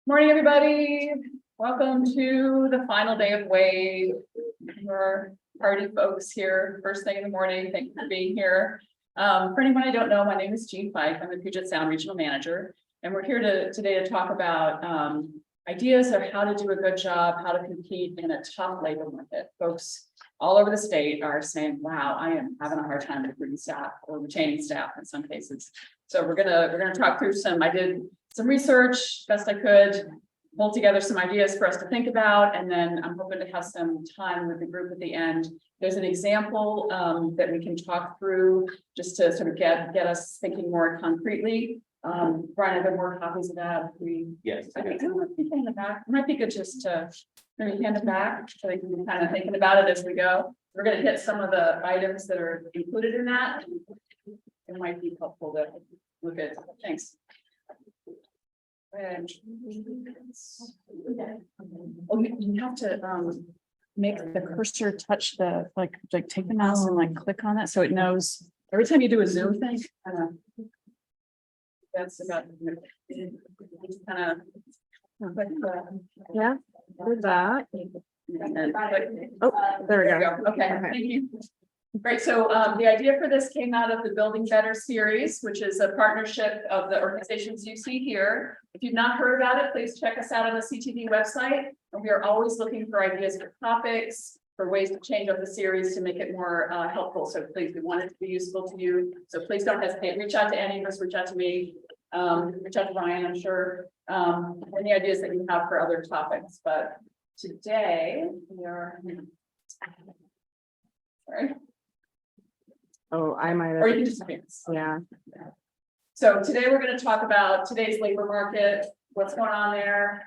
Morning, everybody. Welcome to the final day of WAVE. We're party folks here, first thing in the morning. Thank you for being here. For anyone I don't know, my name is Fike. I'm the Puget Sound Regional Manager, and we're here today to talk about ideas of how to do a good job, how to compete in a tough labor market. Folks all over the state are saying, "Wow, I am having a hard time recruiting staff or retaining staff in some cases." So we're gonna talk through I did some research best I could, pull together some ideas for us to think about, and then I'm hoping to have some time with the group at the end. There's an example that we can talk through just to sort of get us thinking more concretely. Brian, are there more copies of that? Yes. I think in the back. It might be good just to maybe hand it back so they can be kind of thinking about it as we go. We're going to hit some of the items that are included in that. It might be helpful to look at. Thanks. And oh, you have to make the cursor touch the like take the mouse and like click on it so it knows every time you do a Zoom thing. That's about kind of Yeah, with that. and then Oh, there we go. Okay, thank you. Great. So the idea for this came out of the Building Better series, which is a partnership of the organizations you see here. If you've not heard about it, please check us out on the CTV website. And we are always looking for ideas for topics, for ways to change up the series to make it more helpful. So please, we want it to be useful to you. So please don't hesitate. Reach out to any of us, reach out to me, reach out to Ryan, I'm sure. Any ideas that you have for other topics. But today we are sorry. Oh, I might Or you have. can just advance. Yeah. So today we're going to talk about today's labor market, what's going on there.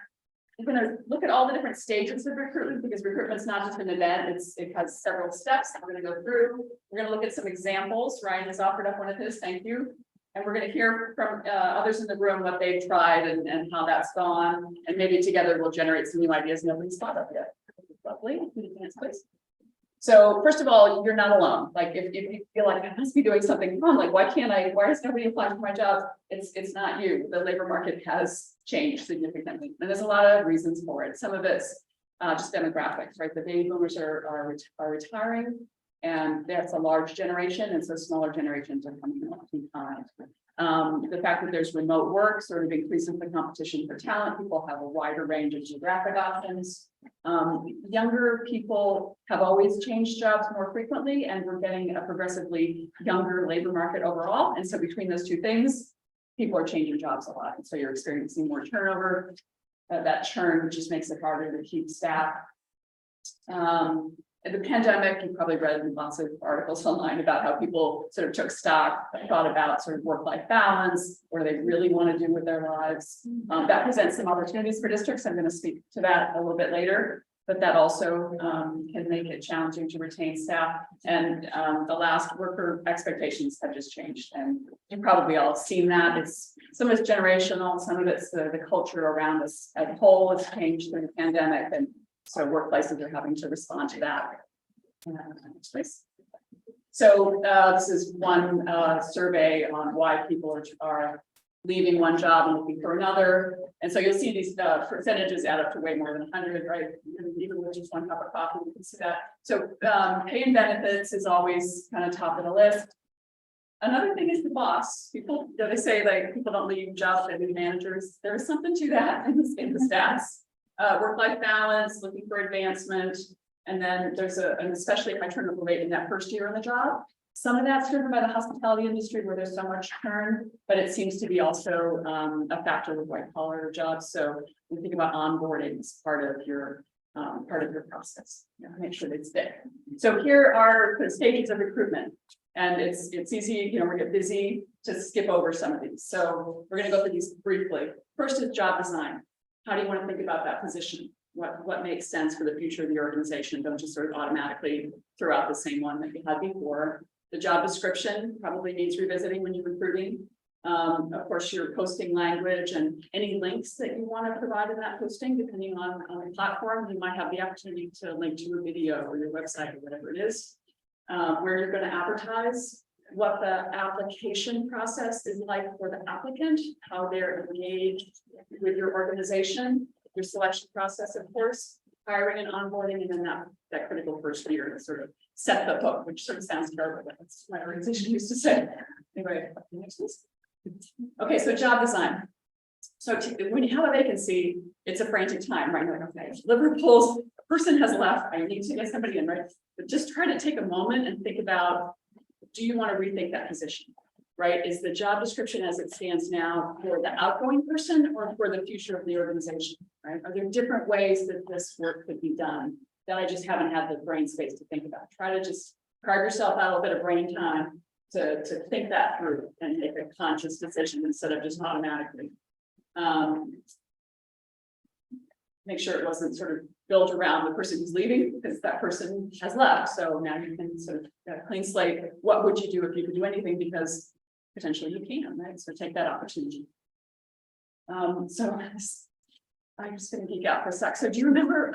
We're going to look at all the different stages of recruitment because recruitment is not just an event, it has several steps that we're going to go through. We're going to look at some examples. Ryan has offered up one of his, thank you. And we're going to hear from others in the room what they've tried and how that's gone. And maybe together we'll generate some new ideas nobody's thought of yet. Lovely. Please. So first of all, you're not alone. Like if you feel like I must be doing something wrong, like why is nobody applying for my job? It's not you. The labor market has changed significantly. And there's a lot of reasons for it. Some of it's just demographics, right? The baby boomers are retiring, and that's a large generation, and so smaller generations are coming behind. The fact that there's remote work sort of increases the competition for talent. People have a wider range of geographic options. Younger people have always changed jobs more frequently, and we're getting a progressively younger labor market overall. And so between those two things, people are changing jobs a lot. And so you're experiencing more turnover. That churn just makes it harder to keep staff. The pandemic, you probably read lots of articles online about how people sort of took stock, thought about sort of work-life balance, what do they really want to do with their lives. That presents some opportunities for districts. I'm going to speak to that a little bit later, but that also can make it challenging to retain staff. And the last, worker expectations have just changed. And you've probably all seen that. Some of it's generational, some of it's the culture around us as a whole has changed through the pandemic. And so workplaces are having to respond to that. So this is one survey on why people are leaving one job and looking for another. And so you'll see these percentages add up to way more than 100, right? Even with just one cup of coffee, you can see that. So pay and benefits is always kind of top of the list. Another thing is the boss. People, they say like people don't leave jobs, they leave managers. There's something to that in the stats. Work-life balance, looking for advancement, and then there's an especially high turnover rate in that first year on the job. Some of that's driven by the hospitality industry where there's so much churn, but it seems to be also a factor with white-collar jobs. So we think about onboarding as part of your process. Make sure they stick. So here are the stages of recruitment, and it's easy. We get busy to skip over some of these. So we're going to go through these briefly. First is job design. How do you want to think about that position? What makes sense for the future of the organization? Don't just sort of automatically throw out the same one that you had before. The job description probably needs revisiting when you're recruiting. Of course, your posting language and any links that you want to provide in that posting, depending on the platform, you might have the opportunity to link to a video or your website or whatever it is. Where you're going to advertise. what the application process is like for the applicant, how they're engaged with your organization, your selection process, of course, hiring and onboarding, and then that critical first year to sort of set the hook, which sort of sounds terrible, but that's what my organization used to say. Anyway, okay, so job design. So when you have a vacancy, it's a frantic time, right? Like, okay, Liverpool's a person has left, I need to get somebody in, right? But just try to take a moment and think about, do you want to rethink that position, right? Is the job description as it stands now for the outgoing person or for the future of the organization, right? Are there different ways that this work could be done that I just haven't had the brain space to think about? Try to just carve yourself out a little bit of brain time to think that through and make a conscious decision instead of just automatically. Make sure it wasn't sort of built around the person who's leaving because that person has left. So now you can sort of clean slate. What would you do if you could do anything? Because potentially you can, right? So take that opportunity. So I'm just going to geek out for a sec. So do you remember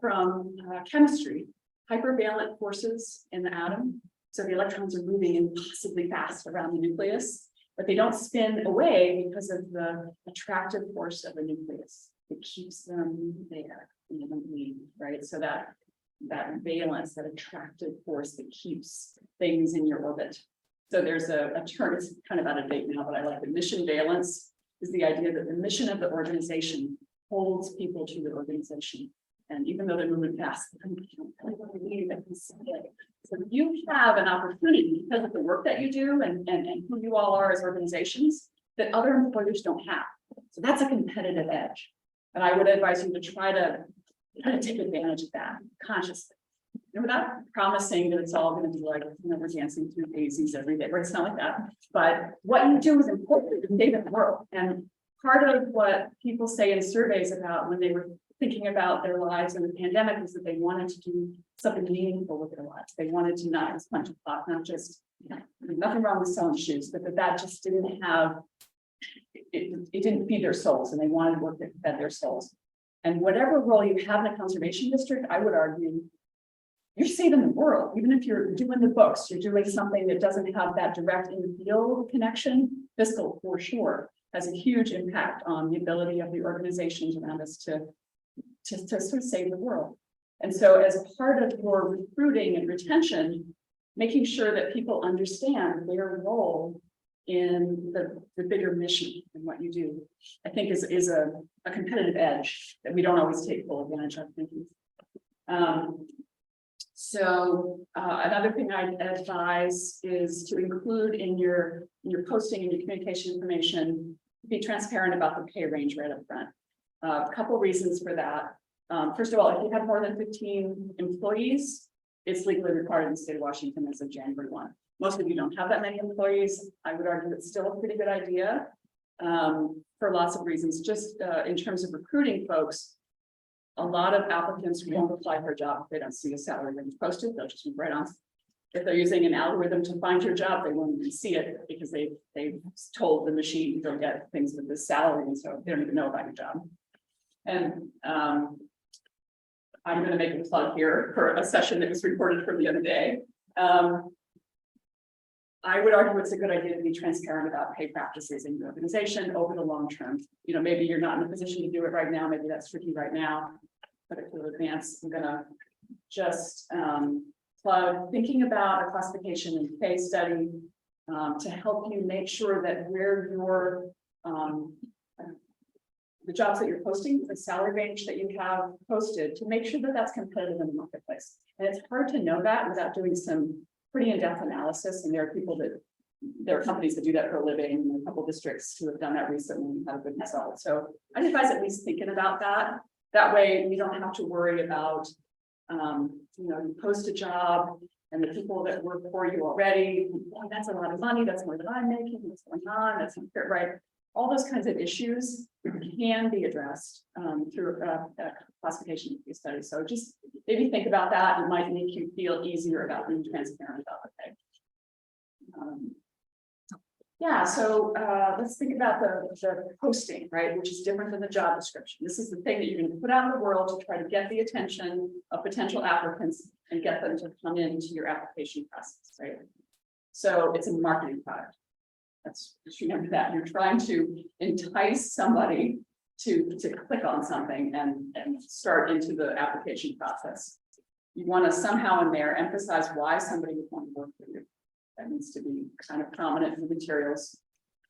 from chemistry, hypervalent forces in the atom? So the electrons are moving impossibly fast around the nucleus, but they don't spin away because of the attractive force of the nucleus. It keeps them there and they don't leave, right? So that valence, that attractive force that keeps things in your orbit. So there's a term, it's kind of out of date now, but I like the mission valence is the idea that the mission of the organization holds people to the organization. And even though they're moving fast, they don't leave it. So you have an opportunity because of the work that you do and who you all are as organizations that other employers don't have. So that's a competitive edge. And I would advise you to try to take advantage of that consciously. And without promising that it's all going to be like, we're dancing through daisies every day, right? It's not like that. But what you do is important to save the world. And part of what people say in surveys about when they were thinking about their lives in the pandemic is that they wanted to do something meaningful with their lives. They wanted to not just punch a clock, not just, nothing wrong with selling shoes, but that just didn't have, it didn't feed their souls, and they wanted work that fed their souls. And whatever role you have in a conservation district, I would argue, you're saving the world. Even if you're doing the books, you're doing something that doesn't have that direct in the field connection, fiscal for sure, has a huge impact on the ability of the organizations around us to sort of save the world. And so as part of your recruiting and retention, making sure that people understand their role in the bigger mission and what you do, I think is a competitive edge that we don't always take full advantage of. Another thing I'd advise is to include in your posting and your communication information, be transparent about the pay range right up front. A couple reasons for that. First of all, if you have more than 15 employees, it's legally required in the state of Washington as of January 1. Most of you don't have that many employees. I would argue it's still a pretty good idea for lots of reasons. Just in terms of recruiting folks, a lot of applicants won't apply for a job if they don't see a salary range posted. They'll just move right on. If they're using an algorithm to find your job, they won't even see it because they've told the machine you'll get things with this salary, and so they don't even know about your job. And I'm going to make a plug here for a session that was recorded from the other day. I would argue it's a good idea to be transparent about pay practices in your organization over the long term. Maybe you're not in a position to do it right now. Maybe that's tricky right now, but if you'll advance, I'm going to just plug thinking about a classification and pay study to help you make sure that where your the jobs that you're posting, the salary range that you have posted, to make sure that that's competitive in the marketplace. And it's hard to know that without doing some pretty in-depth analysis. And there are companies that do that for a living, and a couple of districts who have done that recently and had a good result. So I advise at least thinking about that. That way you don't have to worry about, you post a job and the people that work for you already, oh, that's a lot of money, that's more than I'm making, what's going on, that's not fair, right? All those kinds of issues can be addressed through a classification study. So just maybe think about that. It might make you feel easier about being transparent about it. So let's think about the posting, right, which is different than the job description. This is the thing that you're going to put out in the world to try to get the attention of potential applicants and get them to come into your application process, right? So it's a marketing product. Just remember that you're trying to entice somebody to click on something and start into the application process. You want to somehow in there emphasize why somebody would want to work with you. That needs to be kind of prominent in the materials.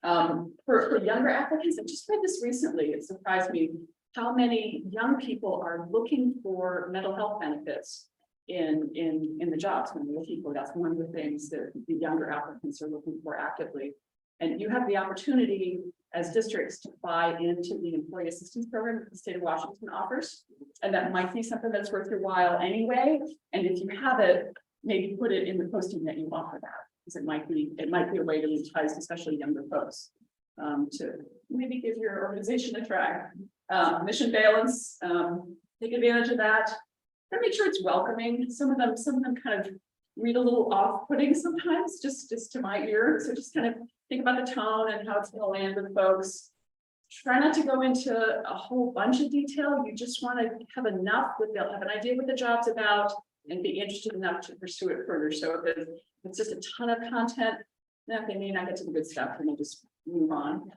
For younger applicants, I just read this recently. It surprised me how many young people are looking for mental health benefits in the jobs when they're looking for. That's one of the things that the younger applicants are looking for actively. And you have the opportunity as districts to buy into the employee assistance program that the state of Washington offers. And that might be something that's worth your while anyway. And if you have it, maybe put it in the posting that you offer that, because it might be a way to entice, especially younger folks, to maybe give your organization a try. Mission balance, take advantage of that. And make sure it's welcoming. Some of them kind of read a little off-putting sometimes, just to my ear. So just kind of think about the tone and how it's going to land with folks. Try not to go into a whole bunch of detail. You just want to have enough that they'll have an idea what the job's about and be interested enough to pursue it further. So if it's just a ton of content, then they may not get to the good stuff and they just move on.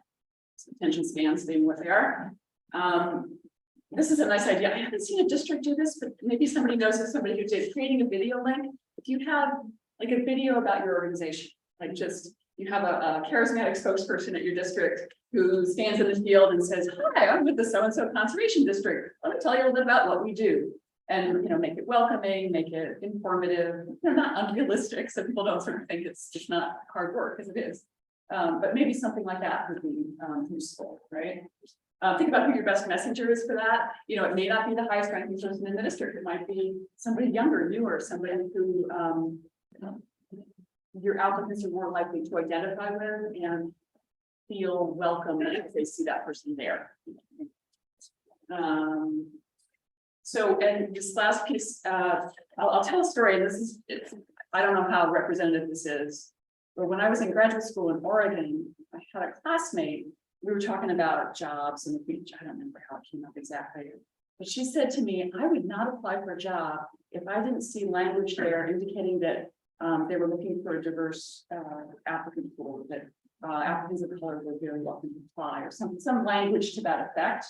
Attention spans being what they are. This is a nice idea. I haven't seen a district do this, but maybe somebody knows of somebody who did creating a video link. If you have like a video about your organization, like just you have a charismatic spokesperson at your district who stands in the field and says, "Hi, I'm with the so-and-so conservation district. Let me tell you a little bit about what we do." And make it welcoming, make it informative, not unrealistic, so people don't sort of think it's just not hard work, because it is. But maybe something like that would be useful, right? Think about who your best messenger is for that. It may not be the highest ranking person in the district. It might be somebody younger, newer, somebody who your applicants are more likely to identify with and feel welcome if they see that person there. And this last piece, I'll tell a story. I don't know how representative this is, but when I was in graduate school in Oregon, I had a classmate. We were talking about jobs and I don't remember how it came up exactly, but she said to me, I would not apply for a job if I didn't see language there indicating that they were looking for a diverse applicant pool, that applicants of color were very welcome to apply, or some language to that effect.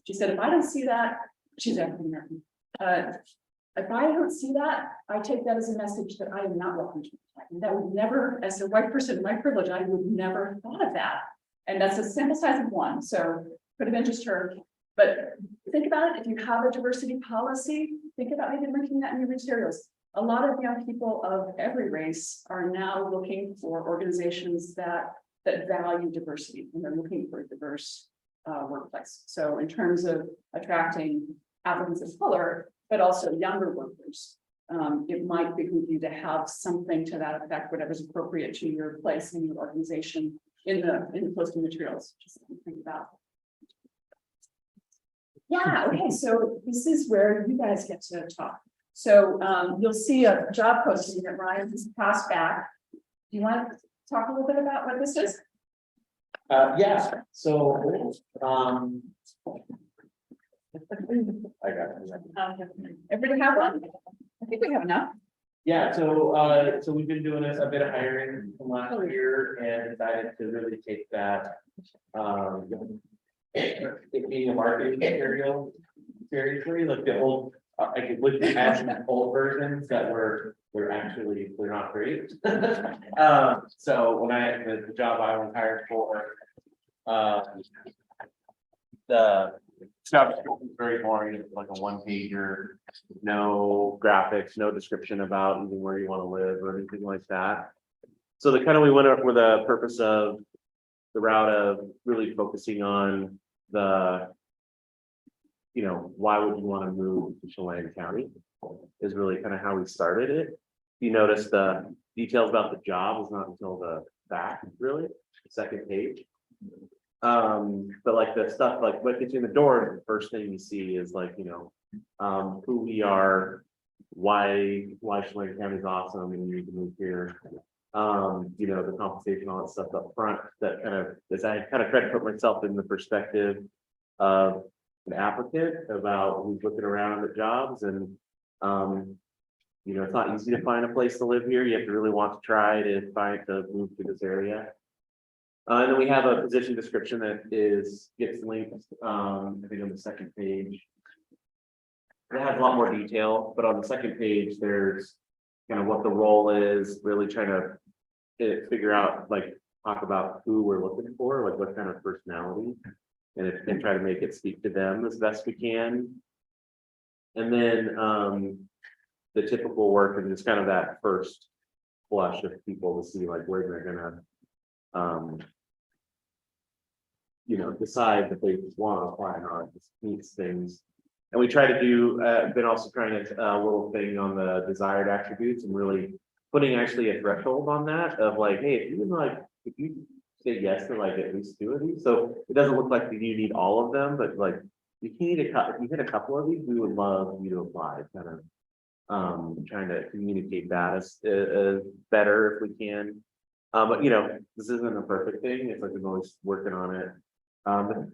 She said, if I don't see that, she's African American. If I don't see that, I take that as a message that I am not welcome to apply. And that would never, as a white person, my privilege, I would never have thought of that. And that's a sample size of one, so could have been just her. But think about it, if you have a diversity policy, think about maybe linking that in your materials. A lot of young people of every race are now looking for organizations that value diversity, and they're looking for a diverse workplace. So in terms of attracting applicants of color, but also younger workers, it might behoove you to have something to that effect, whatever's appropriate to your place in your organization in the posting materials. Just something to think about. Yeah, okay, so this is where you guys get to talk. So you'll see a job posting that Ryan has passed back. Do you want to talk a little bit about what this is? Yeah, so I got it. Everybody have one? I think we have enough. Yeah, so we've been doing a bit of hiring from last year and decided to really take that it being a marketing material seriously, like the old I could look at some old versions that were they're not great. So when the job I was hired for, the job description was very boring. It's like a one-pager, no graphics, no description about even where you want to live or anything like that. So we went up with the purpose of the route of really focusing on the, why would you want to move to Chelan County is really kind of how we started it. You notice the details about the job is not until the back, really, the second page. But like the stuff, like what gets you in the door, the first thing you see is like, who we are, why Chelan County is awesome and you need to move here. The compensation, all that stuff up front that I kind of tried to put myself in the perspective of an applicant about who's looking around at jobs and You know, it's not easy to find a place to live here. You have to really want to try to move to this area. And then we have a position description that gets linked, I think on the second page. It has a lot more detail, but on the second page, there's kind of what the role is, really trying to figure out, like, talk about who we're looking for, like what kind of personality, and try to make it speak to them as best we can. And then the typical work and just kind of that first flush of people to see like where they're gonna you know, decide that they just want to apply or not, just meets things. And we try to do, been also trying to, a little thing on the desired attributes and really putting actually a threshold on that of like, hey, if you say yes to like at least 2 of these, so it doesn't look like you need all of them, but like, if you hit a couple of these, we would love you to apply, kind of, trying to communicate that as better if we can. But you know, this isn't a perfect thing. It's like we're always working on it.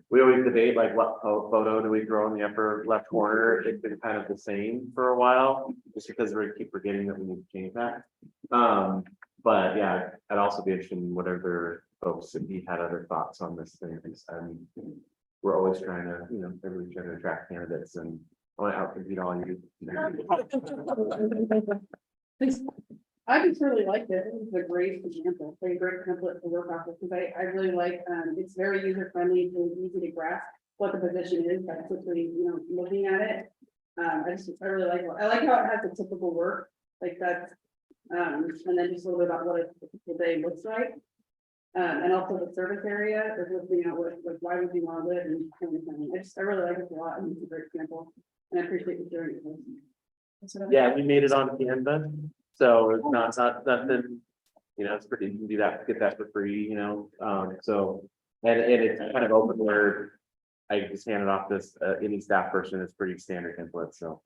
We always debate like what photo do we throw in the upper left corner. It's been kind of the same for a while, just because we keep forgetting that we need to change that. But yeah, I'd also be interested in whatever folks, if you had other thoughts on this thing. We're always trying to, you know, everybody's trying to attract candidates, and I want to outcompete all you. I just really liked it. It was a great example, a great template to work off of, because I really like, it's very user friendly, it's easy to grasp what the position is, by quickly, you know, looking at it. I really like it. I like how it has the typical work, like that. And then just a little bit about what a typical day looks like. And also the service area is looking at what, like, why would you want to live and kind of thing. I really like it a lot, and it's a great example, and I appreciate you doing it. Yeah, we made it on Canva, so it's not nothing, you know, it's pretty, you can do that, get that for free, you know, so. And it's kind of open where I just hand it off this, any staff person, it's pretty standard template, so,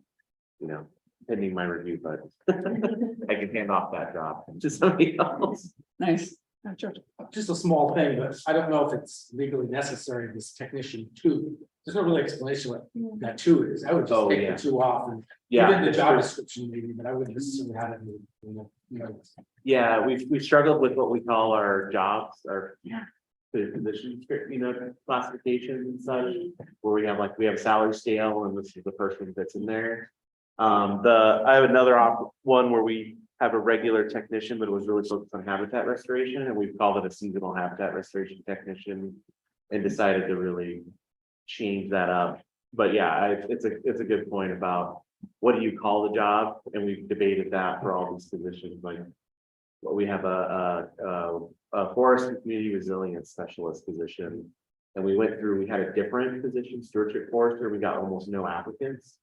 you know, pending my review, but I can hand off that job to somebody else. Nice. Just a small thing, but I don't know if it's legally necessary, this technician 2. There's no really explanation what that 2 is. I would just take the 2 off and put Yeah, in the job description maybe, but I wouldn't necessarily have it in the. yeah, we've struggled with what we call our jobs, our position, you know, classifications and such, where we have a salary scale, and this is the person that's in there. I have another one where we have a regular technician, but it was really focused on habitat restoration, and we've called it a seasonal habitat restoration technician, and decided to really change that up. But yeah, it's a good point about what do you call the job, and we've debated that for all these positions. Like, well, we have a forest and community resilience specialist position, and we had a different position, stewardship forester. We got almost no applicants.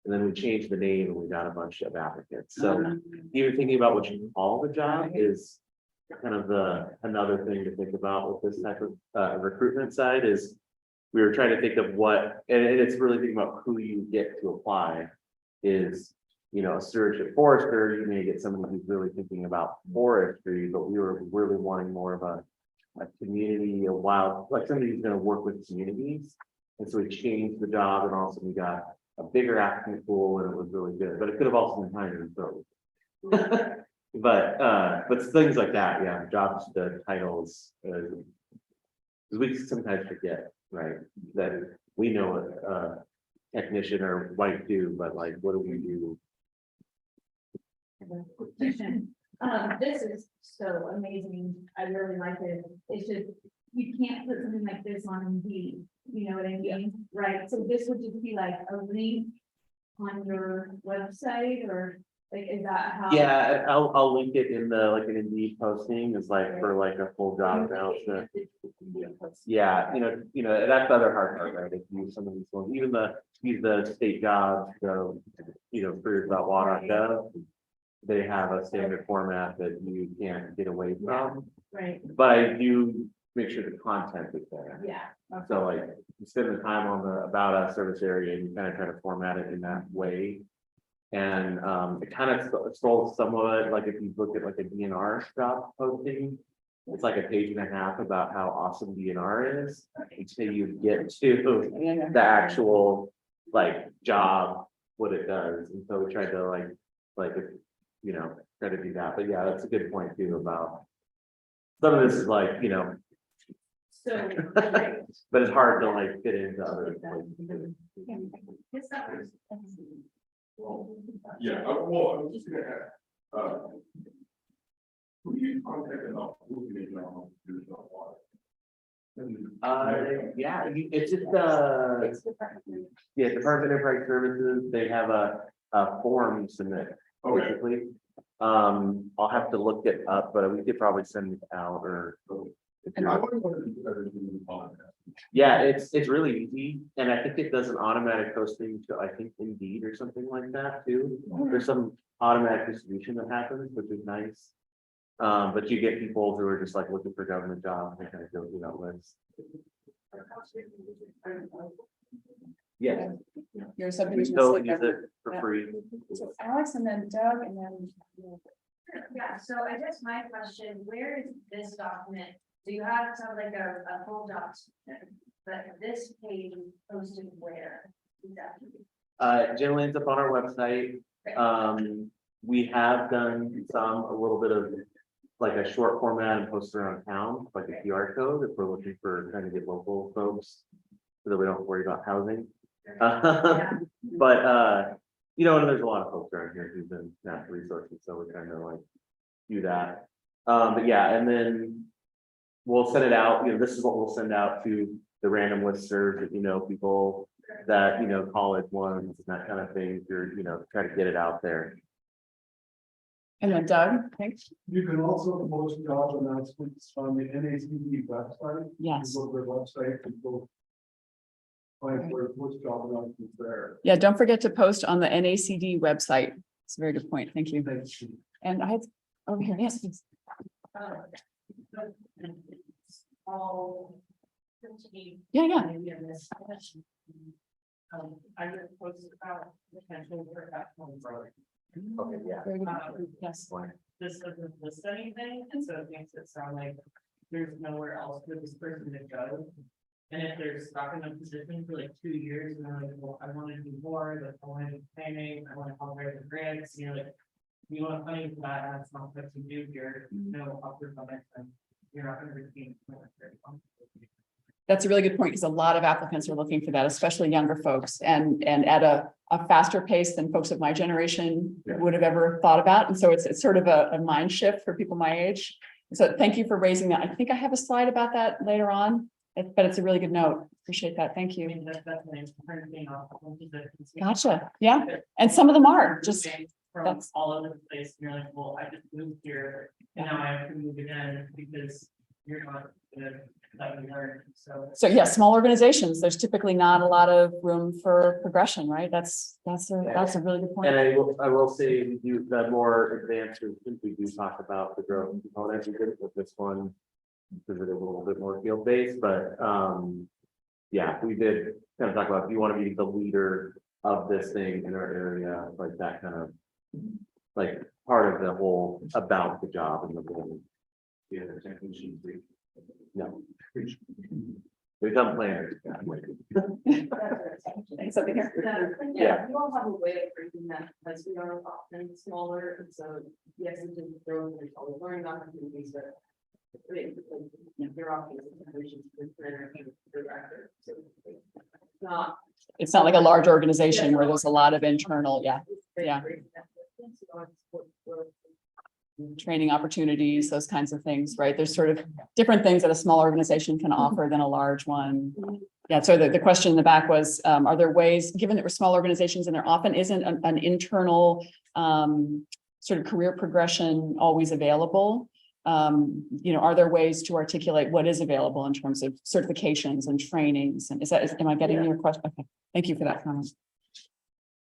And then we changed the name and we got a bunch of applicants. So even thinking about what you call the job is kind of another thing to think about with this type of recruitment side is we were trying to think of what, and it's really thinking about who you get to apply is, you know, a stewardship forester, you may get someone who's really thinking about forestry, but we were really wanting more of a community, a wild, like somebody who's going to work with communities. And so we changed the job, and also we got a bigger applicant pool, and it was really good, but it could have also been higher and so. But things like that, yeah, jobs, the titles, because we sometimes forget, right, that we know a technician or white do, but like, what do we do? This is so amazing. I really like it. It's just, you can't put something like this on Indeed, you know what I mean? Right, so this would just be like a link on your website, or like, is that how? Yeah, I'll link it in the, like, an Indeed posting is like for like a full job announcement. Yeah, you know, that's the other hard part, right? If you use some of these ones, even the state jobs, so, you know, careers.wa.gov, they have a standard format that you can't get away from. Right, But I do make sure the content is there. yeah. So like, you spend the time on the about us service area, and you kind of try to format it in that way. And it kind of stole some of it, like if you look at like a DNR job posting, it's like a page and a half about how awesome DNR is until you get to the actual like job, what it does. And so we tried to like like, if, you know, try to do that, but yeah, that's a good point too about. Some of this is like, you know, So. but it's hard to like fit into other places. Yeah, well, I'm just gonna add, who do you contact about moving it down to the water? Yeah, it's just, yeah, Department of Enterprise Services, they have a form you submit, Okay. basically. I'll have to look it up, but we could probably send it out or. I wonder what it is that is in the bond. Yeah, it's really easy, and I think it does an automatic posting to, I think, Indeed or something like that too. There's some automatic distribution that happens, which is nice. But you get people who are just like looking for government jobs, they kind of go through that list. Yeah, Your subdivision. so is use like it for free. So Alex and then Doug and then. Yeah, so I guess my question, where is this document? Do you have some like a full document? But this page is posted where? Exactly. Generally ends up on our website. We have done a little bit of like a short format and post around town, like a QR code, if we're looking for trying to get local folks. So that we don't worry about housing. But, you know, and there's a lot of folks around here who've been natural resources, so we're trying to like do that. But yeah, and then we'll send it out, you know, this is what we'll send out to the random listserv that, you know, people that, you know, college ones and that kind of thing, or, you know, try to get it out there. And then Doug, thanks. You can also post job announcements on the NACD website. Yes. You go to their website and go. Find where post job announcements there. Yeah, don't forget to post on the NACD website. It's a very good point. Thank you. Thanks. And I had, over here, yes, please. All. Yeah, yeah. I just posted about potential for that home growing. Okay, yeah. Very good. Yes. This doesn't list anything, and so it makes it sound like there's nowhere else for this person to go. And if they're stuck in a position for like 2 years, and they're like, well, I want to do more, like, I want to do planning, I want to help write the grants, you know, like. You want funding for that, and that's not what you do here, no upward funding, and you're not gonna retain. That's a really good point, because a lot of applicants are looking for that, especially younger folks, and at a faster pace than folks of my generation would have ever thought about. And so it's sort of a mind shift for people my age. So thank you for raising that. I think I have a slide about that later on, but it's a really good note. Appreciate that. Thank I you. mean, that's my entire thing off. Gotcha. Yeah. And some of them are just, From that's- all over the place, and you're like, well, I just moved here, and now I have to move again, because you're not gonna let me learn, so. yeah, small organizations, there's typically not a lot of room for progression, right? That's a really good point. And I will say, we do the more advanced, we do talk about the growth component, we did it with this one. Because it is a little bit more field based, but yeah, we did kind of talk about, if you want to be the leader of this thing in our area, like that kind of. Like part of the whole about the job and the role. Yeah, no. We done planners. Thanks, up here. Yeah. We all have a way of breaking that, because we are often smaller, and so, yes, it can grow, there's all the learning opportunities, but. They're often It's not like a large organization where there's a lot of internal, yeah, training opportunities, those kinds of things, right? There's sort of different things that a small organization can offer than a large one. Yeah, so the question in the back was, are there ways, given that we're small organizations and there often isn't an internal sort of career progression always available? You know, are there ways to articulate what is available in terms of certifications and trainings? And am I getting your question? Okay, thank you for that comment.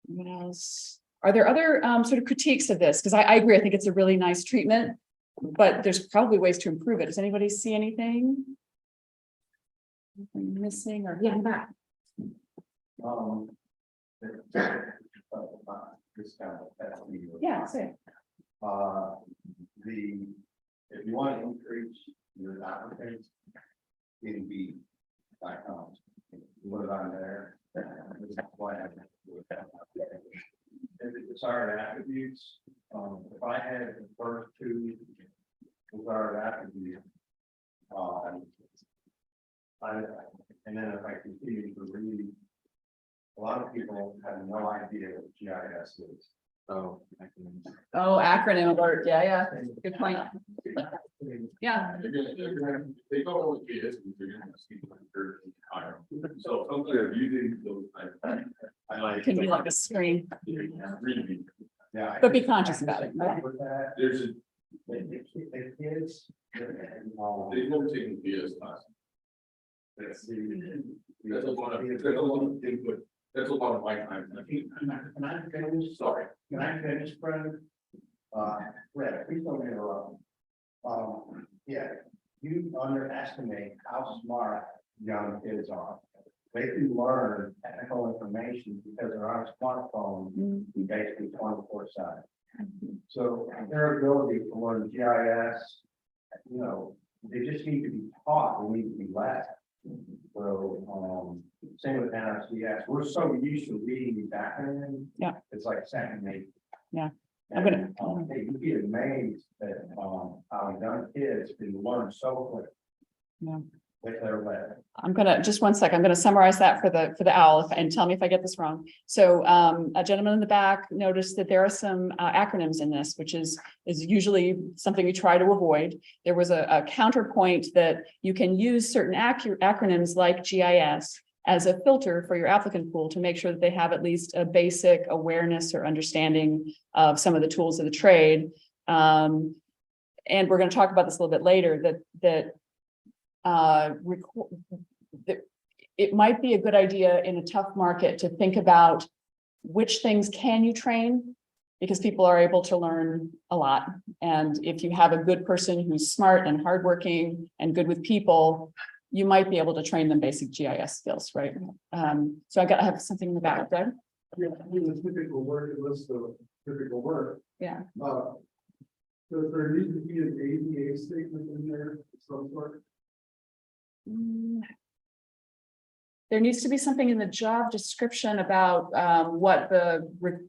What else? Are there other sort of critiques of this? Because I agree, I think it's a really nice treatment, but there's probably ways to improve it. Does anybody see anything? Anything missing or, yeah, in the back. Yeah, say it. If you want to increase your applicants, it'd be like, what about there? This is why I have to do it. If it's desired attributes, if I had the first two desired attributes. And then if I continue to read, a lot of people have no idea what GIS is. Oh. Oh, acronym alert, yeah, good point, yeah. They don't always be this, they're gonna see like they're higher. So hopefully they're using those. I like. Can be like a screen, Really. Yeah. but be conscious about it, right? With that, There's a, the kids. they've never taken BS class. That's a lot of input. That's a lot of my time. Can I finish? Sorry. Can I finish, Brandon? Brett, please don't interrupt. Yeah, you underestimate how smart young kids are. They can learn technical information because they're on a smartphone basically 24/7. So their ability to learn GIS, you know, they just need to be taught, they need to be led. So, same with NRCS, we're so used to reading these acronyms. Yeah. It's like second nature. Yeah. And, I'm gonna- you'd be amazed that, how young kids can learn so quick. Yeah. With their lead. I'm gonna, just one sec, I'm gonna summarize that for the owl and tell me if I get this wrong. So a gentleman in the back noticed that there are some acronyms in this, which is usually something we try to avoid. There was a counterpoint that you can use certain acronyms like GIS as a filter for your applicant pool to make sure that they have at least a basic awareness or understanding of some of the tools of the trade. And we're going to talk about this a little bit later, that it might be a good idea in a tough market to think about which things can you train, because people are able to learn a lot. And if you have a good person who's smart and hardworking and good with people, you might be able to train them basic GIS skills, right? So I have something in the back, right? Yeah, the typical work, list of typical work. Yeah. Does there need to be an ADA statement in there of some sort? There needs to be something in the job description about what the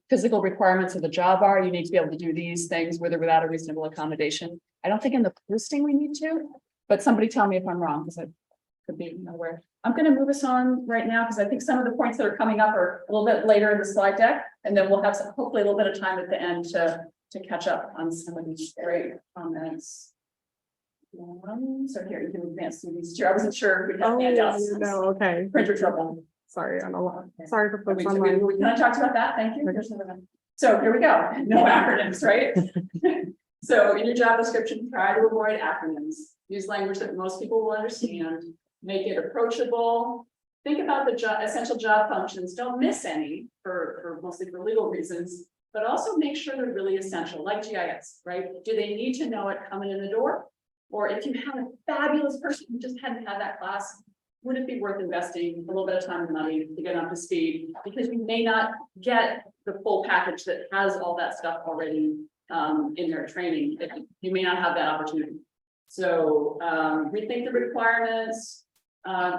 physical requirements of the job are. You need to be able to do these things with or without a reasonable accommodation. I don't think in the posting we need to, but somebody tell me if I'm wrong, because I could be nowhere. I'm going to move us on right now because I think some of the points that are coming up are a little bit later in the slide deck, and then we'll have hopefully a little bit of time at the end to catch up on some of these great comments. So here you can advance through these two. I wasn't sure if we had handouts. No, okay. Printer trouble. Sorry, on a lot. Sorry for folks We online. kind of talked about that. Thank you. So here we go. No acronyms, right? So in your job description, try to avoid acronyms. Use language that most people will understand. Make it approachable. Think about the essential job functions. Don't miss any for mostly for legal reasons, but also make sure they're really essential, like GIS, right? Do they need to know it coming in the door? Or if you have a fabulous person who just hadn't had that class, would it be worth investing a little bit of time and money to get up to speed? Because you may not get the full package that has all that stuff already in their training. You may not have that opportunity. So rethink the requirements,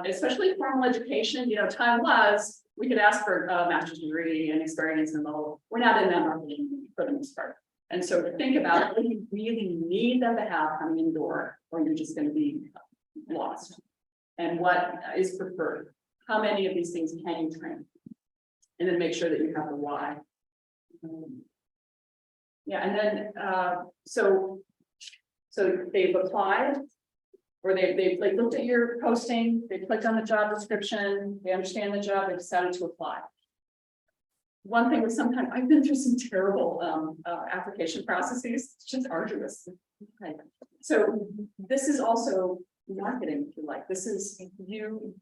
especially formal education. You know, time was, we could ask for a master's degree and experience in the whole. We're not in that market for the most part. And so to think about what you really need them to have coming in the door, or you're just going to be lost. And what is preferred? How many of these things can you train? And then make sure that you have the why. Yeah, and then so they've applied, or they've like looked at your posting, they clicked on the job description, they understand the job, they decided to apply. One thing was sometimes I've been through some terrible application processes, it's just arduous. Okay. So this is also marketing, if you like. This is you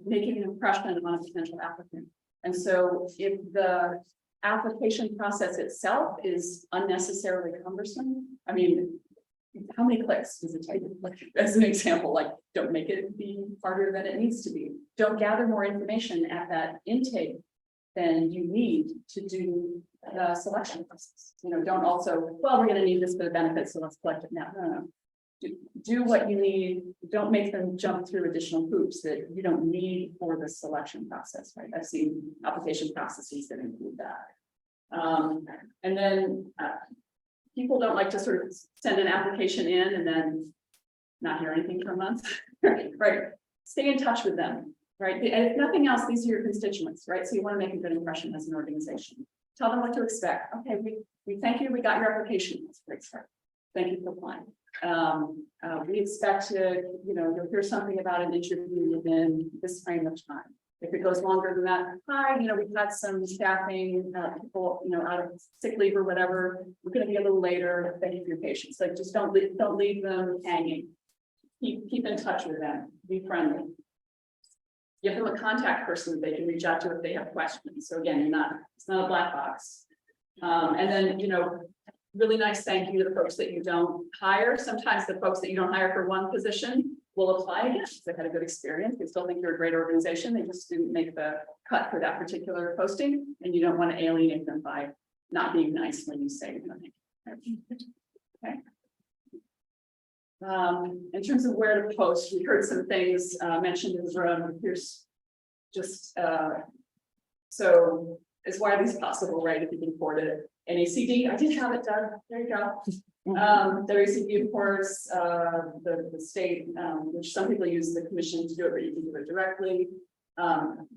making an impression on a potential applicant. And so if the application process itself is unnecessarily cumbersome, I mean, how many clicks does it take? Like, as an example, like, don't make it be harder than it needs to be. Don't gather more information at that intake than you need to do the selection process. You know, don't also, well, we're going to need this for the benefits, so let's collect it now. No. Do what you need. Don't make them jump through additional hoops that you don't need for the selection process, right? I've seen application processes that include that. And then, people don't like to sort of send an application in and then not hear anything for months, right? Stay in touch with them, right? And if nothing else, these are your constituents, right? So you want to make a good impression as an organization. Tell them what to expect. Okay, we thank you, we got your application. That's a great start. Thank you for applying. We expect to, you'll hear something about an interview within this frame of time. If it goes longer than that, hi, we've had some staffing, people, out of sick leave or whatever. We're gonna be a little later. Thank you for your patience. Like, just don't leave them hanging. Keep in touch with them. Be friendly. Give them a contact person that they can reach out to if they have questions. So again, it's not a black box. And then, really nice thank you to the folks that you don't hire. Sometimes the folks that you don't hire for one position will apply again. If they had a good experience. They still think you're a great organization. They just didn't make the cut for that particular posting. And you don't want to alienate them by not being nice when you say nothing. Okay. In terms of where to post, we heard some things mentioned in the room. Here's just so it's widely possible, right? If you can afford it. NACD, I did have it done. There you go. WSCC, of course, the state, which some people use the commission to do it, but you can do it directly.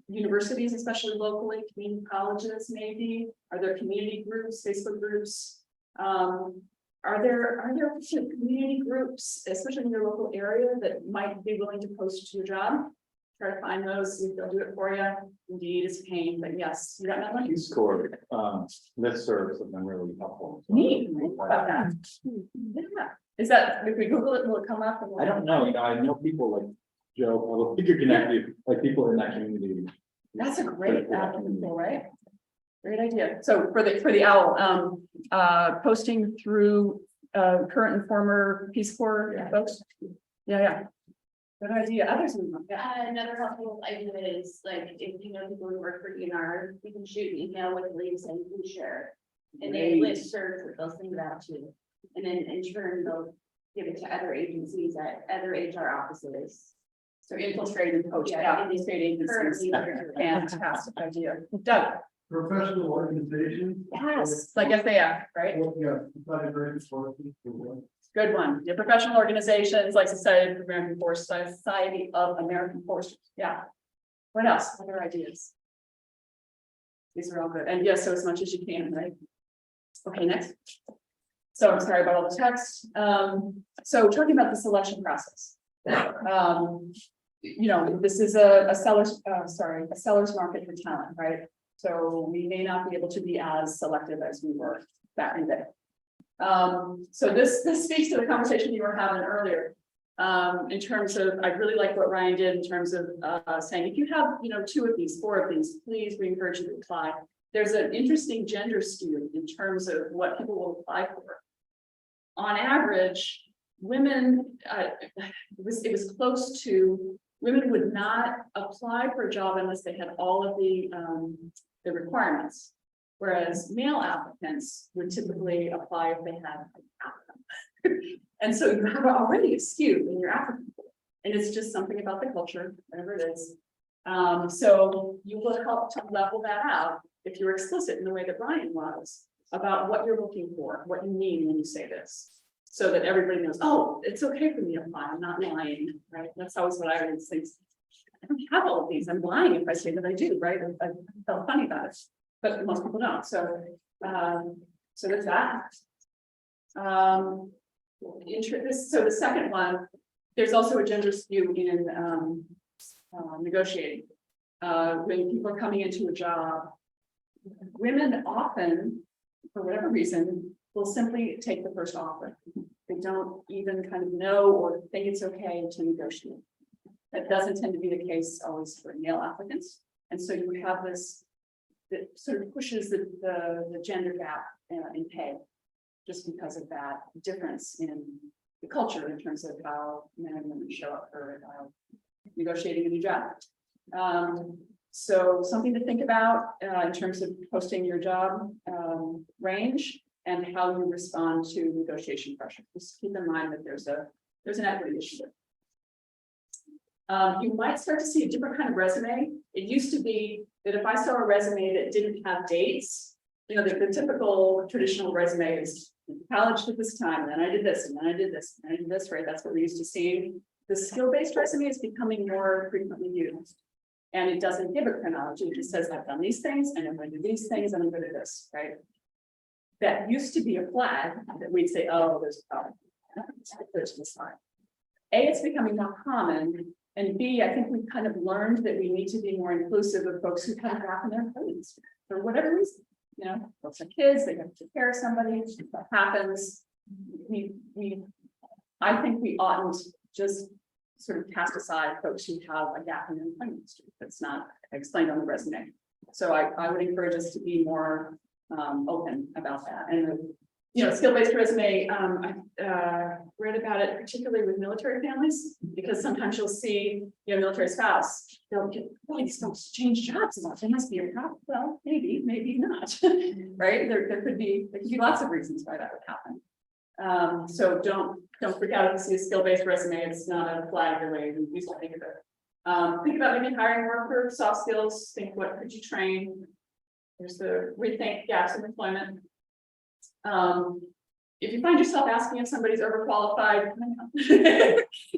Universities, especially locally, community colleges, maybe. Are there community groups, Facebook groups? Are there community groups, especially in your local area, that might be willing to post your job? Try to find those, see if they'll do it for you. Indeed, it's a pain, but yes, you got that one? Peace Corps, listservs have been really helpful. Neat. How about that? Yeah. Is that, if we Google it, will it come up? I don't know, I know people like Joe, although you connect you, like people in that community. That's a great tool, right? Great idea. So for the OWL, posting through current and former Peace Corps folks. Yeah. Good idea. Others. Another helpful idea is like, if you know people who work for DNR, you can shoot an email with links and you can share. And they list serves that they'll send it out to. And then in turn, they'll give it to other agencies at other HR offices. So infiltrate and poach out these state agencies. Fantastic idea. Doug. Professional organizations. Yes, like SAF, right? Yeah. Good one. Yeah, professional organizations like Society of American Foresters, Society of American Foresters. Yeah. What else? Other ideas? These are all good. And yes, so as much as you can, right? Okay, next. So I'm sorry about all the text. So talking about the selection process. This is a seller's market for talent, right? So we may not be able to be as selective as we were back in the day. So this speaks to the conversation you were having earlier. In terms of, I really like what Ryan did in terms of saying, if you have, 2 of these, 4 of these, please, we encourage you to apply. There's an interesting gender skew in terms of what people will apply for. On average, women, it was close to, women would not apply for a job unless they had all of the requirements. Whereas male applicants would typically apply if they had half of them. And so you have already a skew in your applicant pool. And it's just something about the culture, whatever it is. So you will help to level that out if you're explicit in the way that Brian was about what you're looking for, what you mean when you say this. So that everybody knows, oh, it's okay for me to apply, I'm not lying, right? That's always what I would think. I don't have all of these, I'm lying if I say that I do, right? I felt funny about it. But most people don't. So, so there's that. So the second one, there's also a gender skew in negotiating. When people are coming into a job, women often, for whatever reason, will simply take the first offer. They don't even kind of know or think it's okay to negotiate. That doesn't tend to be the case always for male applicants. And so you have this that sort of pushes the gender gap in pay, just because of that difference in the culture in terms of how men and women show up for negotiating a new job. So something to think about in terms of posting your job range and how you respond to negotiation pressure. Just keep in mind that there's an equity issue. You might start to see a different kind of resume. It used to be that if I saw a resume that didn't have dates, you know, the typical traditional resume is college at this time, and then I did this, and then I did this, and I did this, right? That's what we're used to seeing. The skill-based resume is becoming more frequently used. And it doesn't give a chronology, it just says, I've done these things, and I'm going to do these things, and I'm good at this, right? That used to be a flag that we'd say, oh, there's a problem. There's this line. A, it's becoming more common, and B, I think we've kind of learned that we need to be more inclusive of folks who kind of gap in their careers for whatever reason. You know, folks have kids, they have to take care of somebody, that happens. I think we oughtn't just sort of cast aside folks who have a gap in their employment history that's not explained on the resume. So I would encourage us to be more open about that. And you know, skill-based resume, I read about it particularly with military families, because sometimes you'll see, you know, military spouse, they'll get, boy, these folks change jobs a lot, there must be a problem. Well, maybe not, right? There could be lots of reasons why that would happen. So don't freak out if you see a skill-based resume, it's not a flag really, we used to think of it. Think about maybe hiring more for soft skills, think what could you train? There's the rethink gaps in employment. If you find yourself asking if somebody's overqualified,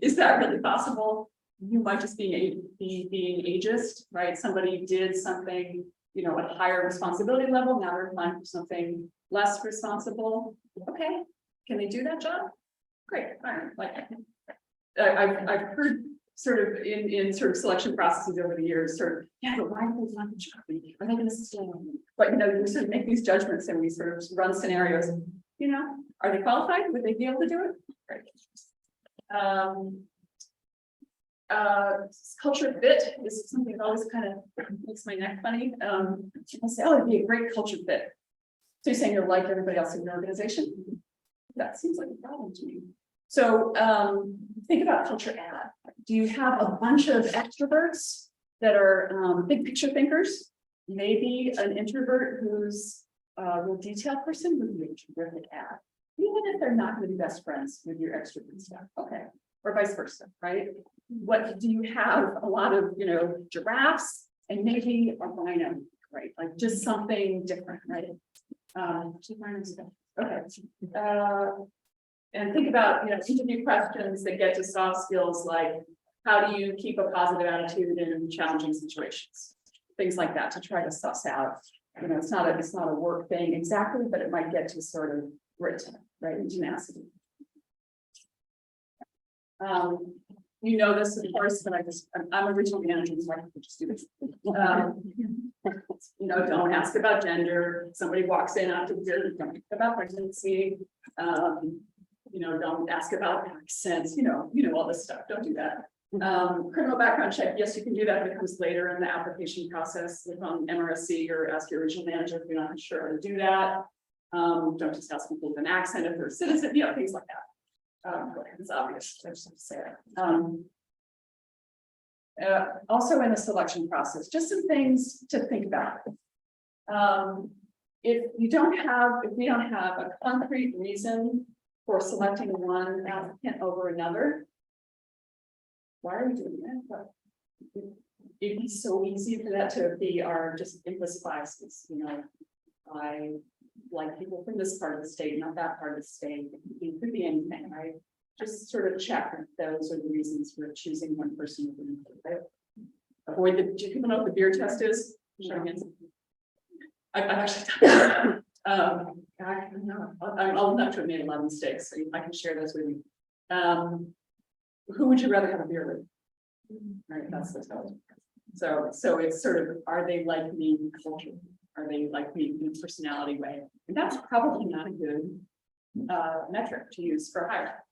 is that really possible? You might just be being ageist, right? Somebody did something, you know, at a higher responsibility level, now they're applying for something less responsible. Okay, can they do that job? Great, fine. Like I've heard sort of in sort of selection processes over the years, sort of, yeah, but why are they not the job? Are they going to stay? But you know, we sort of make these judgments and we sort of run scenarios. You know, are they qualified? Would they be able to do it? Right. Culture fit is something that always kind of makes my neck funny. People say, oh, it'd be a great culture fit. So you're saying you're like everybody else in your organization? That seems like a problem to me. So think about culture ad. Do you have a bunch of extroverts that are big picture thinkers? Maybe an introvert who's a real detail person would be a terrific ad. Even if they're not going to be best friends with your extrovert stuff. Okay. Or vice versa, right? What do you have? A lot of, you know, giraffes and maybe a rhino, right? Like just something different, right? Okay. And think about, you know, interview questions that get to soft skills like how do you keep a positive attitude in challenging situations? Things like that to try to suss out. You know, it's not a work thing exactly, but it might get to sort of grit, right? And tenacity. You know this, of course, but I'm a regional manager, so I can just do this. You know, don't ask about gender. Somebody walks in after the year, don't ask about pregnancy. You know, don't ask about accents, you know all this stuff. Don't do that. Criminal background check, yes, you can do that, but it comes later in the application process. Look on MRSC or ask your regional manager if you're not sure how to do that. Don't just ask people with an accent if they're a citizen, you know, things like that. It's obvious, I just have to say it. Also in the selection process, just some things to think about. If we don't have a concrete reason for selecting one applicant over another, why are we doing that? It'd be so easy for that to be our just implicit biases, you know. I like people from this part of the state, not that part of the state. It could be anything, right? Just sort of check if those are the reasons for choosing one person over another. Right? Avoid the. Do people know what the beer test is? Show hands. I've actually done that. I'm old enough to have made a lot of mistakes, so I can share those with you. Who would you rather have a beer with? Right, that's the tell. So it's sort of, are they like me in culture? Are they like me in a personality way? And that's probably not a good metric to use for hire.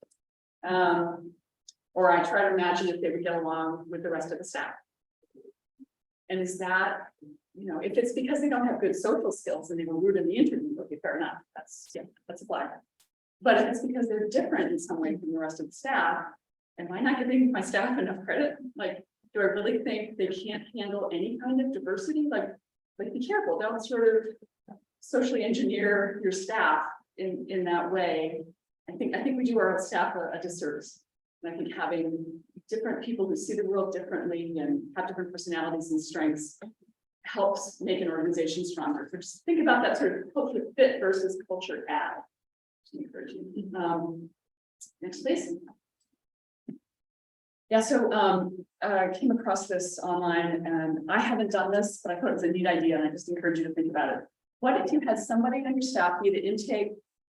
Or I try to imagine if they would get along with the rest of the staff. And is that, you know, if it's because they don't have good social skills and they were rude in the interview, okay, fair enough. That's a flag. But if it's because they're different in some way from the rest of the staff, am I not giving my staff enough credit? Like, do I really think they can't handle any kind of diversity? Like be careful, don't sort of socially engineer your staff in that way. I think we do our staff a disservice. And I think having different people who see the world differently and have different personalities and strengths helps make an organization stronger. So just think about that sort of culture fit versus culture add. Next, please. Yeah, so I came across this online and I haven't done this, but I thought it was a neat idea and I just encourage you to think about it. What if you had somebody on your staff, be it intake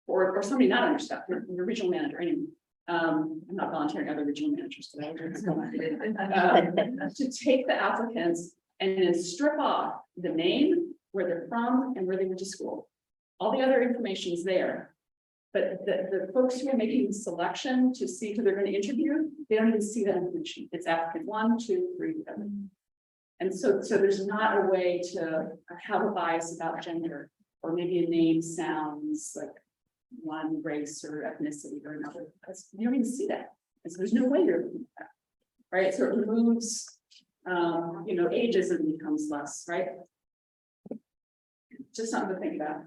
or somebody not on your staff, your regional manager, anyway. I'm not volunteering other regional managers today. To take the applicants and then strip off the name, where they're from and where they went to school. All the other information is there. But the folks who are making the selection to see who they're going to interview, they don't even see that information. It's applicant 1, 2, 3, 7. And so there's not a way to have a bias about gender, or maybe a name sounds like one race or ethnicity or another. You don't even see that. And so there's no way you're looking at that. Right. So it removes ageism becomes less, right? Just something to think about.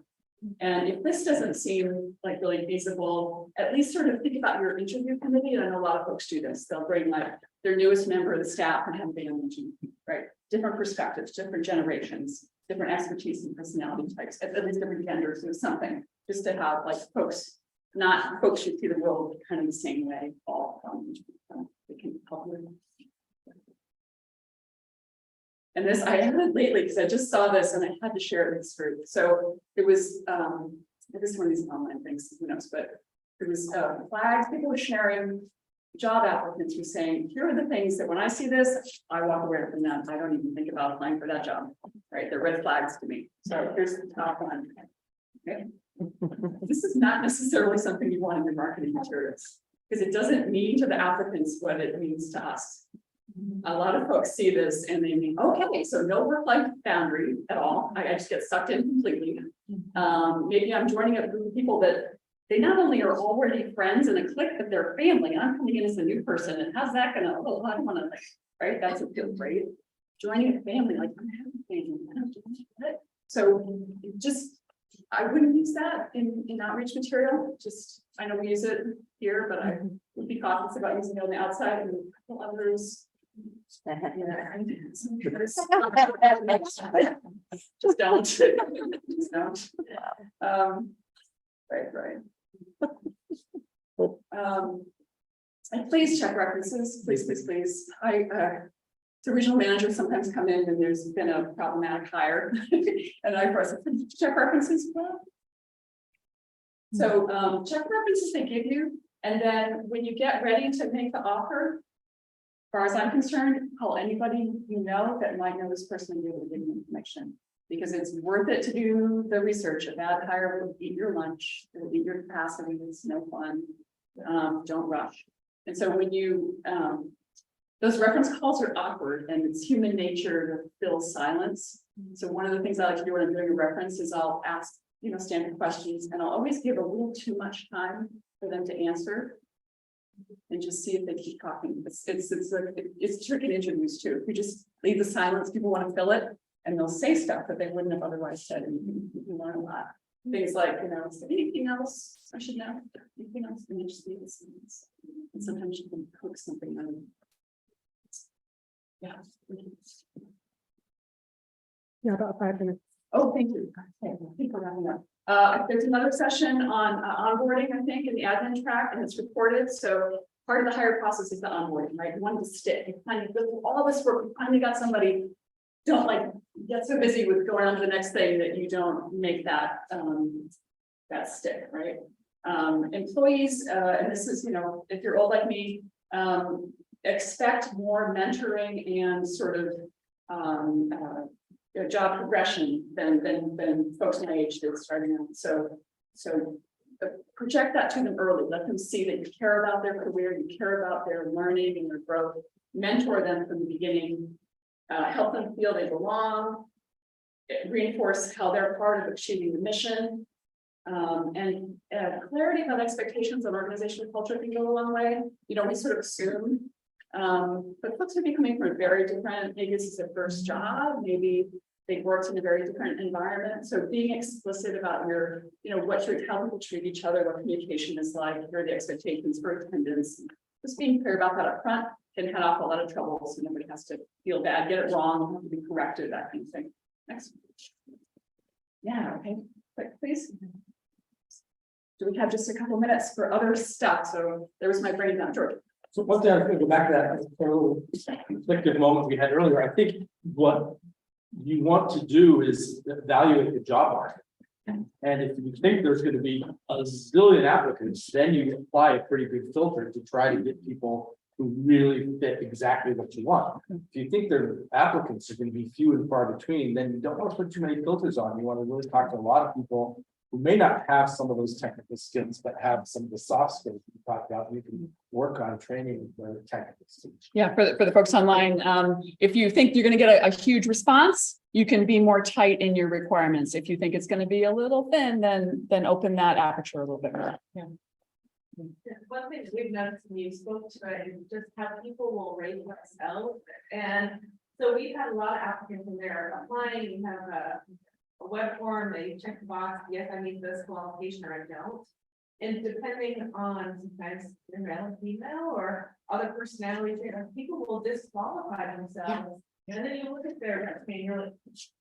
And if this doesn't seem like really feasible, at least sort of think about your interview committee. And I know a lot of folks do this. They'll bring like their newest member of the staff and have been on the interview, right? Different perspectives, different generations, different expertise and personality types, at least different genders or something, just to have like folks, not folks who see the world kind of the same way, all they can help with. And this I added lately because I just saw this and I had to share it with this group. So it was this is one of these online things, who knows, but it was flags, people were sharing job applicants were saying, here are the things that when I see this, I walk away from them. I don't even think about applying for that job. Right? They're red flags to me. So here's the top one. Okay. This is not necessarily something you want in your marketing materials, because it doesn't mean to the applicants what it means to us. A lot of folks see this and they mean, okay, so no work-life boundary at all. I just get sucked in completely. Maybe I'm joining a group of people that they not only are already friends in a clique, but they're family. I'm coming in as a new person, and how's that gonna? Oh, I don't want to, right? That's a feel great. Joining a family, like I'm having a family. I don't do that. So just, I wouldn't use that in outreach material. Just, I know we use it here, but I would be cautious about using it on the outside and a couple others. Just don't. Just don't. Right. And please check references, please. The regional managers sometimes come in and there's been a problematic hire. And I first check references. So check references they give you. And then when you get ready to make the offer, as far as I'm concerned, call anybody you know that might know this person and be able to give you information. Because it's worth it to do the research. A bad hire will eat your lunch, it will eat your capacity, it's no fun. Don't rush. And so when you, those reference calls are awkward and it's human nature to fill silence. So one of the things I like to do when I'm doing a reference is I'll ask, standard questions, and I'll always give a little too much time for them to answer. And just see if they keep talking. It's tricky in interviews too. If you just leave the silence, people want to fill it. And they'll say stuff that they wouldn't have otherwise said, and you can learn a lot. Things like, is there anything else I should know? Anything else? And you just leave the sentence. And sometimes you can cook something out of it. Yeah, about 5 minutes. Oh, thank you. Okay, I think we're wrapping up. There's another session on onboarding, I think, in the admin track, and it's recorded. So part of the hire process is the onboarding, right? You want to stick. You kind of do all this work. You finally got somebody. Don't get so busy with going on to the next thing that you don't make that that stick, right? Employees, and this is, if you're old like me, expect more mentoring and sort of job progression than folks my age did starting out. So project that to them early. Let them see that you care about their career, you care about their learning and their growth. Mentor them from the beginning. Help them feel they belong, reinforce how they're part of achieving the mission, and clarity about expectations on organizational culture can go a long way. We sort of assume, but folks would be coming from a very different, maybe this is their first job, maybe they've worked in a very different environment. So being explicit about your, how people treat each other, what communication is like, what are the expectations for attendance, just being clear about that up front can cut off a lot of trouble, so nobody has to feel bad, get it wrong, have to be corrected, that kind of thing. Next. Yeah, okay, quick, please. Do we have just a couple minutes for other stuff? So there was my brain now, George. So one thing I was gonna go back to that little conflictive moment we had earlier, I think what you want to do is evaluate the job market. And if you think there's gonna be a zillion applicants, then you apply a pretty good filter to try to get people who really fit exactly what you want. If you think their applicants are gonna be few and far between, then you don't want to put too many filters on. You want to really talk to a lot of people who may not have some of those technical skills, but have some of the soft skills you talked about. You can work on training their technical skills. Yeah, for the folks online, if you think you're gonna get a huge response, you can be more tight in your requirements. If you think it's gonna be a little thin, then open that aperture a little bit more. Yeah. One thing we've noticed when you spoke to it is just how people will rate themselves. And so we've had a lot of applicants in there applying, you have a web form, they check the box, yes, I meet this qualification or I don't. And depending on sometimes the male and female or other personalities, people will disqualify themselves. And then you look at their resume and you're like,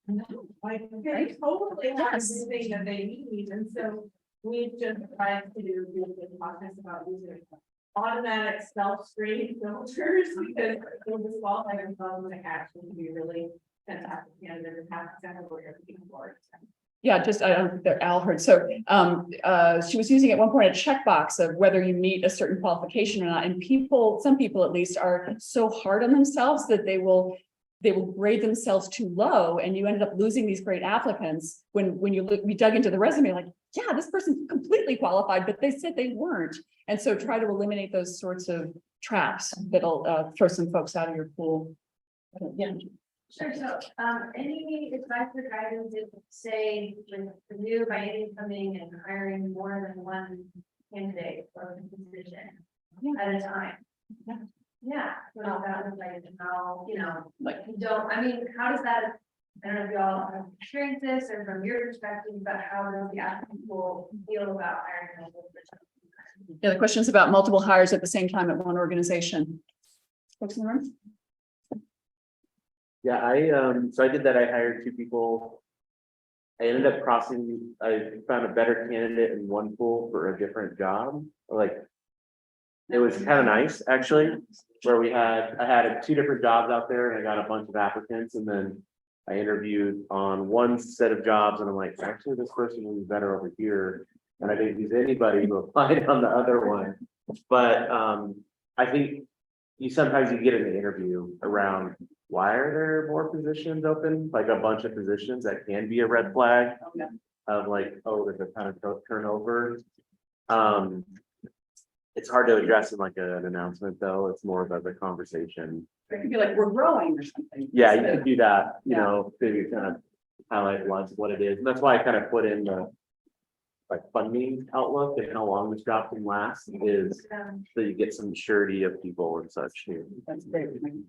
no, like they totally have everything that they need. And so we've just tried to do the process about using automatic self-screening filters because they'll disqualify themselves and actually be really fantastic candidate and have exactly what you're looking for. Yeah, just, I don't think that Al heard. So, she was using at one point a checkbox of whether you meet a certain qualification or not. And people, some people at least are so hard on themselves that they will grade themselves too low and you ended up losing these great applicants when you look, we dug into the resume, like, yeah, this person's completely qualified, but they said they weren't. And so try to eliminate those sorts of traps that'll throw some folks out of your pool. Yeah. Sure, so, any advice or guidance if, say, with the new biennium coming and hiring more than one candidate for the position at a time? Yeah, so that was like, how, you know, like, you don't, I mean, how does that, I don't know if y'all have experienced this or from your perspective, but how does the applicant will feel about hiring multiple positions? Yeah, the question is about multiple hires at the same time at one organization. Folks in the room? Yeah, so I did that. I hired 2 people. I ended up I found a better candidate in one pool for a different job. Like, it was kind of nice, actually, where I had 2 different jobs out there and I got a bunch of applicants and then I interviewed on one set of jobs and I'm like, actually, this person will be better over here. And I didn't use anybody who applied on the other one. But I think sometimes you get in the interview around why are there more positions open, like a bunch of positions that can be a red flag of like, oh, there's a kind of turnover. It's hard to address in like an announcement, though. It's more of a conversation. It could be like, we're growing or something. Yeah, you could do that, you know, maybe kind of highlight what it is. And that's why I kind of put in the like funding outlook and how long this job can last is so you get some surety of people and such here. That's great.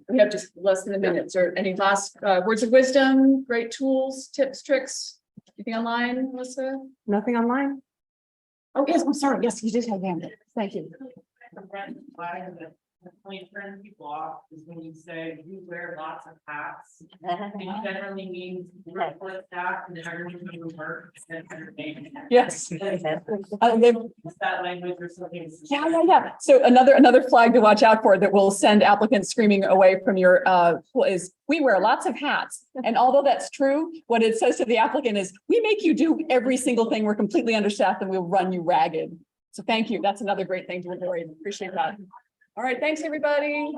We have just less than a minute. Is there any last words of wisdom, great tools, tips, tricks? Anything online, Melissa? Nothing online? Oh, yes, I'm sorry. Yes, you did have hand. Thank you. When turn people off is when you say you wear lots of hats. It generally means you work for staff and then everyone who works and entertainment. Yes. That language or something. Yeah. So another flag to watch out for that will send applicants screaming away from your is we wear lots of hats. And although that's true, what it says to the applicant is we make you do every single thing. We're completely understaffed and we'll run you ragged. So thank you. That's another great thing to avoid. Appreciate that. All right. Thanks, everybody.